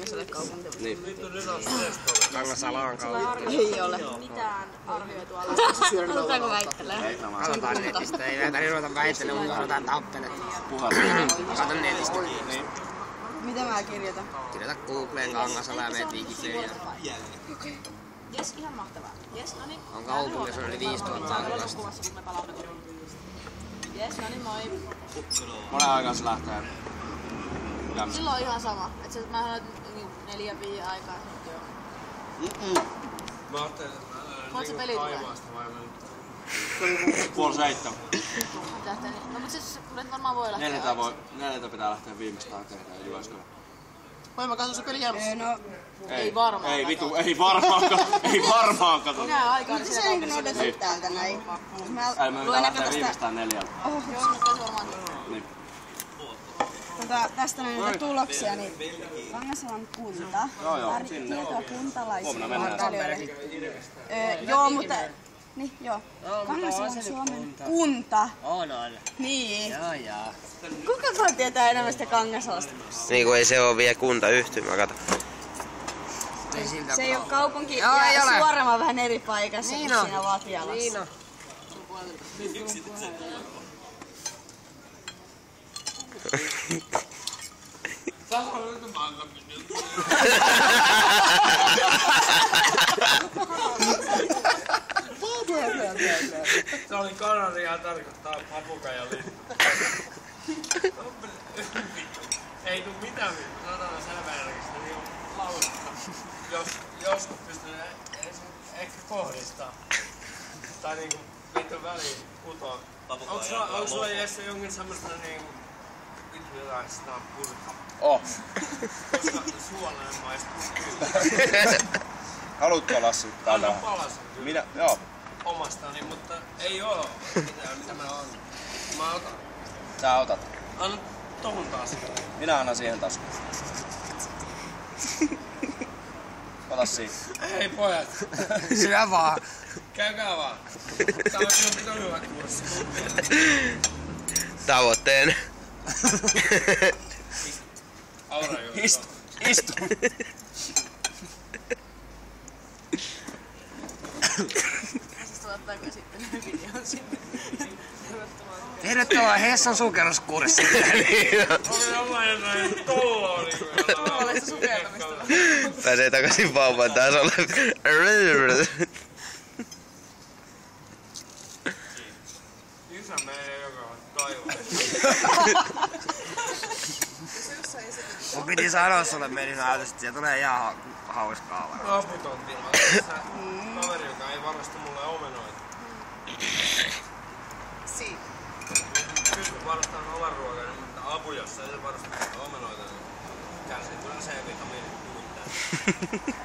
Kangasalle kaupunki. Niin. Kangasalaan kautta. Ei ole mitään arvioitua laskua. Halutaanko väittelee? Katsotaan netistä. Ei näitä ruveta väittelemään, mutta katsotaan tappelet. Katon netistä. Niin. Mitä mä kirjoitan? Kirjoita Googleen Kangasala ja menet Wikipediaan. Okei. Jes, ihan mahtavaa. Jes, noniin. On kaupungissa yli 5000 asukasta. Jes, noniin, moi. Monen aikaa se lähtee? Silloin on ihan sama. Et se, mä sanoin, että 4-5 aikaa. Mä ajattelin, että Koet se peli tulee? Puoli 7. No mut siis nyt varmaan voi lähteä. 4 pitää lähteä viimeistään tehdä Jyväskylä. Voi mä katson se peli jäämässä. No, ei varmaan. Ei vitu, ei varmaan kato. Minä aikaan Se on niinku noudettu täältä näin. Me pitää lähteä viimeistään 4. Joo, nyt on varmaan. Niin. Tästä näitä tuloksia, niin Kangasalan kunta, tietoa kuntalaisille. Joo, mutta... Niin, joo. Kangasalan Suomen kunta. On. Niin. Joo. Kuka tietää enemmän sitä Kangasalasta? Niin kuin ei se oo vielä kuntayhtymä, kato. Se ei oo kaupunki Joo, ei ja ole. Suorama on vähän eri paikassa Niin kuin on. siinä Latjalassa. Niin on. Se oli kanaria tarkoittaa papukajan lintu. Ei tuu mitään sanotaan selväjärkistä, niin on lauletta. Joskus pystyy ehkä kohdistaa. Tai niinku vittu väliin putoa. Onko sulla Jesse jonkin semmoista niinku vittu jotain sitä purkaa? Koska suolainen maistuu kyllä. Haluatko Lassi Anna tätä? palasen kyllä. Minä? Joo. Omastani, mutta ei oo mitään mitä mä annan. Mä otan. Sä otat. Anna tohon taas. Minä annan siihen taskuun. Ota siinä. Hei pojat, Syö vaan. käykää vaan. Tää on hyvä kurssi. Tavoitteen. Aura Istu. Ottaako sitten videon sinne? Tervetuloa Hessan sukelluskurssille. Oli jollain jotain tolloa niinku jotain. Tuollaista sukeltamista. Pääsee takaisin vauvan tasolle. Isä menee joka taivaan. Mun piti sanoa sulle meni näytöstä, että siellä tulee ihan hauskaa varmaan. Aputon tila. Kaveri, joka ei varasta mulle omenoita. Siinä. Pystyn varastamaan oman ruokani, mutta apu, jos ei se varasta omenoita, niin kärsii kyllä C-vitamiinit nimittäin.